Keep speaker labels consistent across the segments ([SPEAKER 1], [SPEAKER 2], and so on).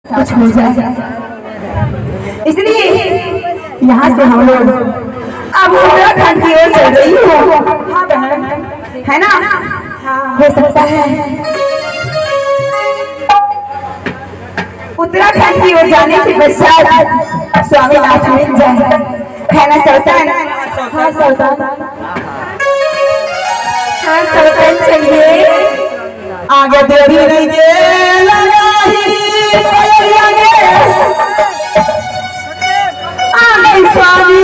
[SPEAKER 1] कुछ हो जाए, इसलिए यहाँ से हम लोग अब उत्तराखंड की ओर चल रही हो। हाँ बहन, है ना? हो सकता है उत्तराखंड की ओर जाने के पश्चात स्वामीनाथ मिल जाए, है ना सौतन? हाँ सौतन, हाँ सौतन चलिए आगे देरी नहीं दे स्वामी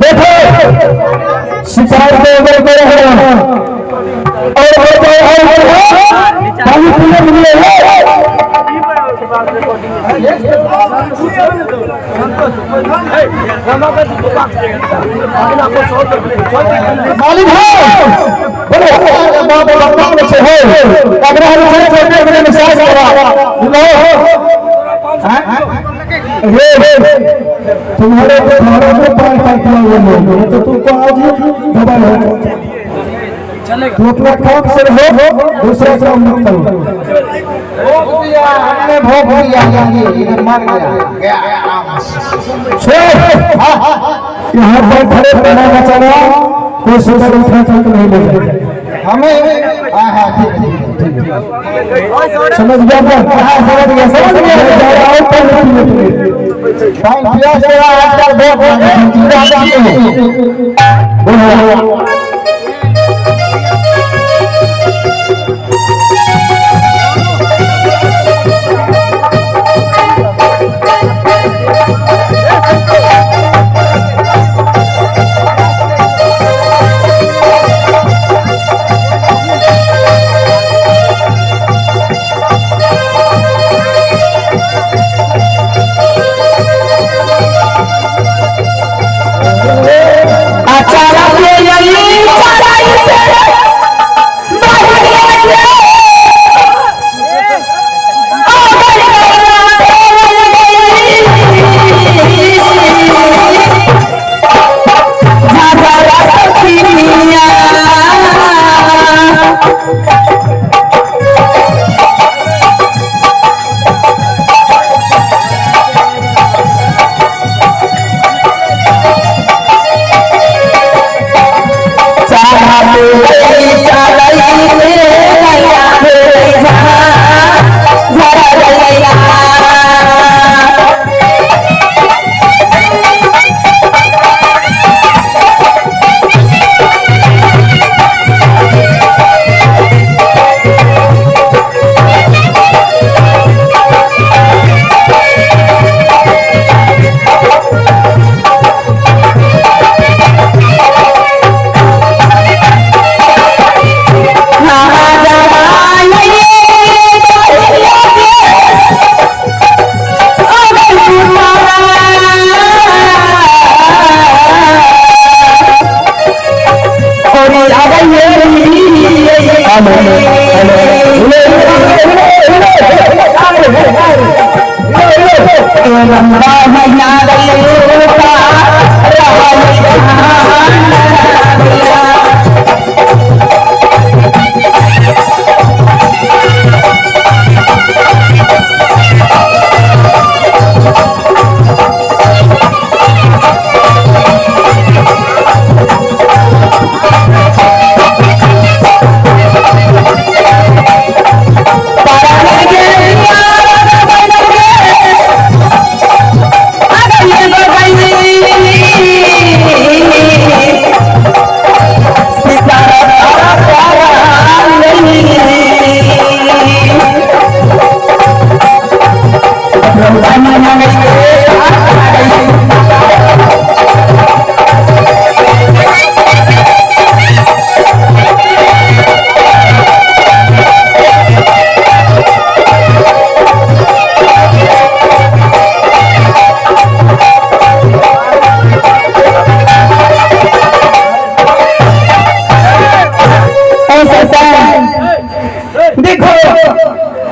[SPEAKER 2] देखो शिकार को अगर कर रहे हो और पानी पीने के लिए मालिक हो तुम्हारे तो तुमको आज दबा तू अपना काम से रहो दूसरा काम मत करो हमने भोग दिया इधर मर गया यहाँ पर खड़े पड़ा बचाना कोई सुधर उठा तक नहीं ले हमें समझ गया समझ गया आजकल बहुत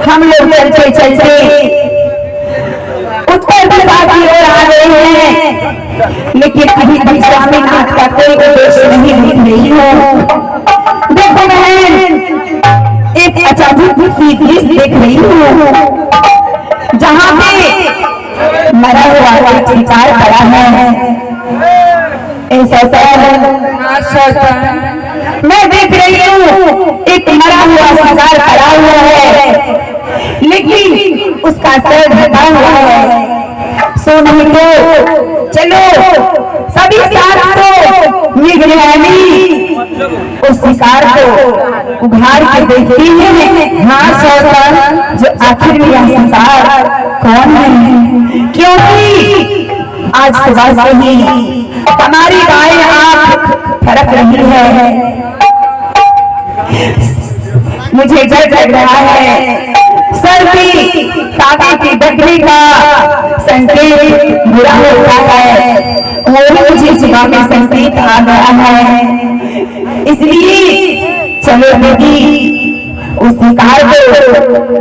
[SPEAKER 1] हम लोग चलते चलते उत्तर दिशा की ओर आ रहे हैं, लेकिन अभी तक स्वामीनाथ का कोई उद्देश्य नहीं दिख रही है। देखो बहन, एक अचानक सी दृश्य देख रही हूँ जहाँ पे मरा हुआ एक शिकार पड़ा है। ऐसा मैं देख रही हूँ एक मरा हुआ शिकार पड़ा हुआ है, लेकिन उसका सर ढका हुआ है। सो नहीं तो चलो सभी साथ तो निगरानी उस शिकार को उभार के देखती है। हाँ सौतन, जो आखिर में यह शिकार कौन है, क्योंकि आज सुबह से ही हमारी गाय आंख फड़क रही है। मुझे डर लग रहा है सर्दी ताकि की बकरी का संकेत बुरा होता है, वो भी मुझे सुबह में संकेत आ गया है। इसलिए चलो दीदी उस शिकार को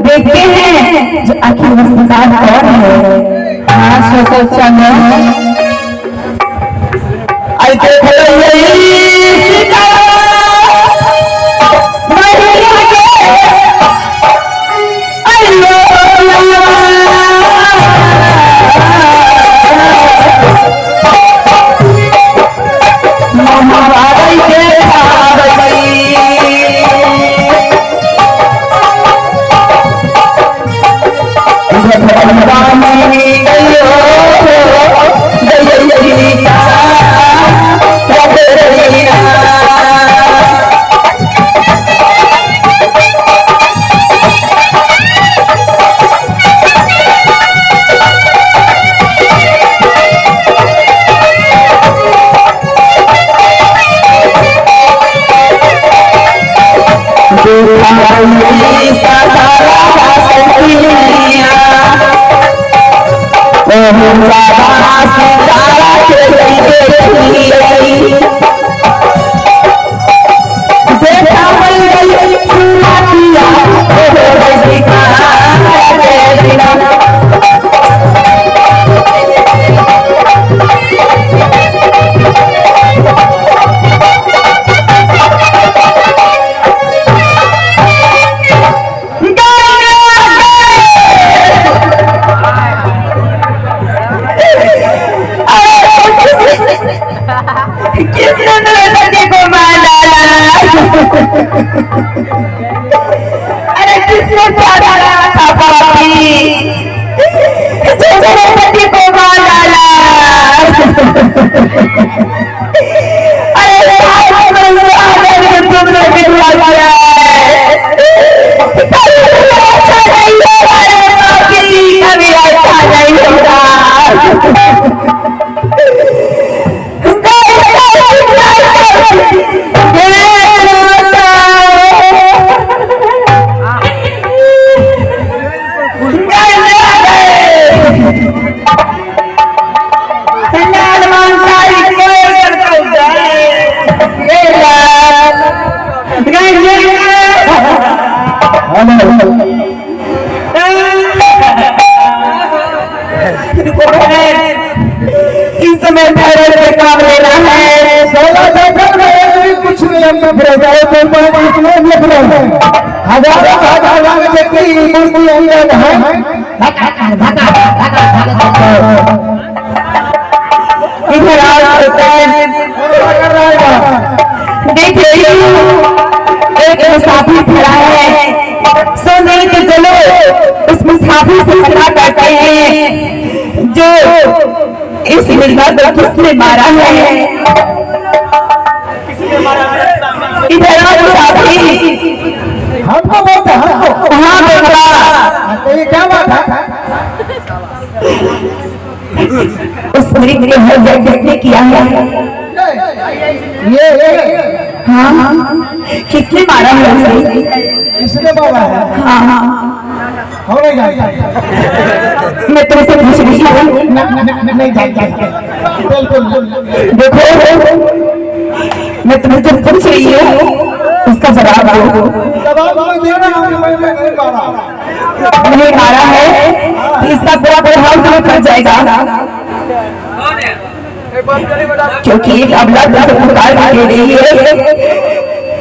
[SPEAKER 1] देखते हैं जो आखिर वो शिकार कौन है। हाँ चलो अरे किसने क्या डाला था पापी, मेरे पति को मार डाला। अरे तुमने बिगड़ा दिया अच्छा नहीं होगा रे पापी, कभी अच्छा नहीं होगा। इस समय धैर्य से काम लेना है।
[SPEAKER 2] कुछ नहीं हमने हजार व्यक्ति मूर्ति अंदर है।
[SPEAKER 1] देखिए एक मुसाफिर खड़ा है, सो नहीं तो चलो उस मुसाफिर से खड़ा करते हैं जो इस मिर्गा को किसने मारा है। इधर आओ मुसाफिर।
[SPEAKER 2] हमको बोलते हमको।
[SPEAKER 1] हाँ बेटा
[SPEAKER 2] तो ये क्या बात है?
[SPEAKER 1] उस मृग के हत्या किसने किया है?
[SPEAKER 2] ये
[SPEAKER 1] हाँ किसने मारा है उसे?
[SPEAKER 2] इसने मारा है।
[SPEAKER 1] हाँ
[SPEAKER 2] हो नहीं जाएगा।
[SPEAKER 1] मैं तुमसे पूछ रही हूँ।
[SPEAKER 2] नहीं जाएगा। बिल्कुल
[SPEAKER 1] देखो मैं तुम्हें जो पूछ रही हूँ उसका जवाब दो।
[SPEAKER 2] जवाब दे रहा हूँ, मैंने नहीं मारा।
[SPEAKER 1] नहीं मारा है तो इसका पूरा प्रभाव तुम्हें पड़ जाएगा, क्योंकि एक अबला तुमसे पुकार के लिए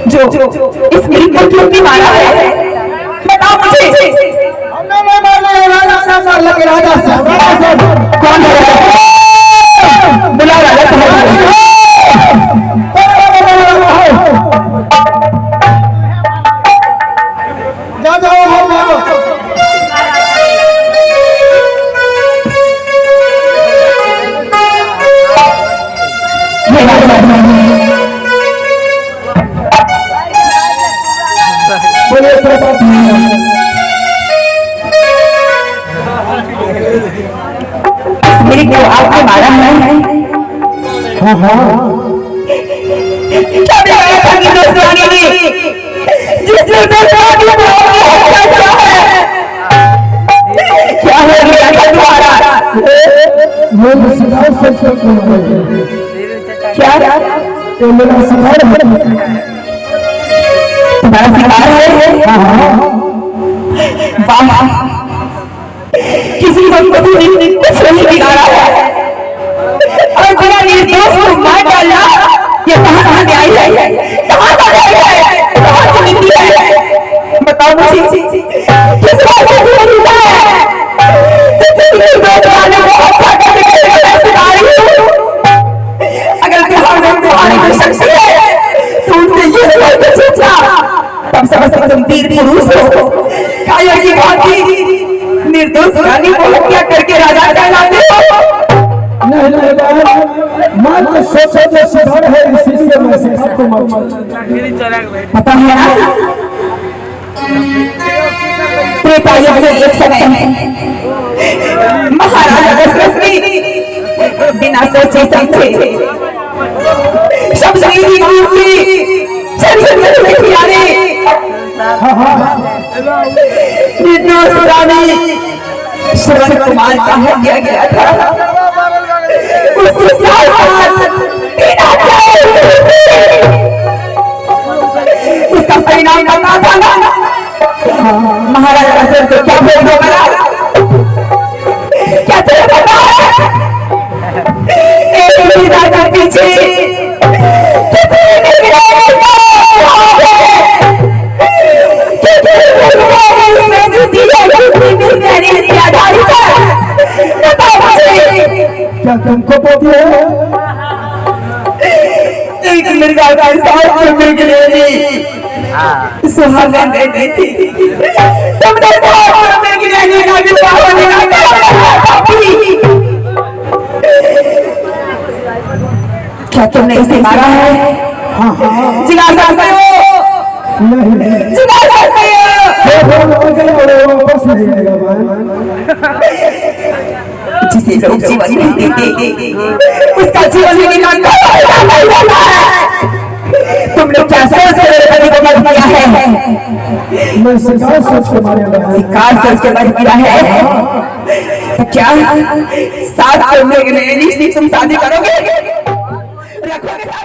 [SPEAKER 1] जो इस मृग को क्यों मारा है बताओ मुझे।
[SPEAKER 2] हमने नहीं मारा, राजा साहब लगे। राजा साहब
[SPEAKER 1] कौन है? बुलाओ राजा साहब। मेरे को आपको मारा है।
[SPEAKER 2] हाँ हाँ
[SPEAKER 1] क्या बताया था कि दोस्तानी ने जिसने दोस्तानी को हत्या किया है। क्या हो गया था तुम्हारा?
[SPEAKER 2] ये सिखार से
[SPEAKER 1] क्या
[SPEAKER 2] ये मेरा सिखार है।
[SPEAKER 1] तुम्हारा सिखार है? वाह, किसी को कुछ नहीं बिगाड़ा है और बिना निर्दोष को मार डालना, ये कहाँ से आई है? कहाँ से आई है? कहाँ से निकली है? बताओ मुझे, किस बात से जुड़ी है? किसी निर्दोष वाले को हत्या करने के लिए मैं सिखा रही हूँ। अगर तुम्हारी कोई शक्ति है तो उनसे ये सवाल पूछना, तब समझ तुम वीर पुरुष हो। काया की भांति निर्दोष रानी को हत्या करके राजा कहलाते हो।
[SPEAKER 2] नहीं मात्र सोचो जो सिखार है, इसी से मैं सिखा तुम।
[SPEAKER 1] पता है ना, त्रेता युग में एक समय महाराजा दशरथ ने बिना सोचे समझे सब श्री मूर्ति निर्दोष रानी श्रवण कुमार का हत्या गया था। उसके साथ उसका परिणाम करना था। महाराजा दशरथ को क्या बोलना पड़ा? क्या तुझे पता है? एक राजा पीछे
[SPEAKER 2] क्या तुमको पता है?
[SPEAKER 1] एक मिर्जा का साथ करने के लिए सुहागन दे दी थी। तुमने साथ करने के लिए का विवाह होने का क्या तुमने इसे मारा है?
[SPEAKER 2] हाँ हाँ
[SPEAKER 1] जिला सकते हो?
[SPEAKER 2] नहीं
[SPEAKER 1] जिला सकते हो?
[SPEAKER 2] वापस नहीं आएगा।
[SPEAKER 1] जिसे लोग जीवन नहीं देते उसका जीवन भी निकालना है। तुम लोग क्या सोच कर मत किया है?
[SPEAKER 2] मैं शिकार सोच के मारे वाला।
[SPEAKER 1] शिकार सोच के मत किया है तो क्या साथ करने के लिए तुम शादी करोगे? रखोगे?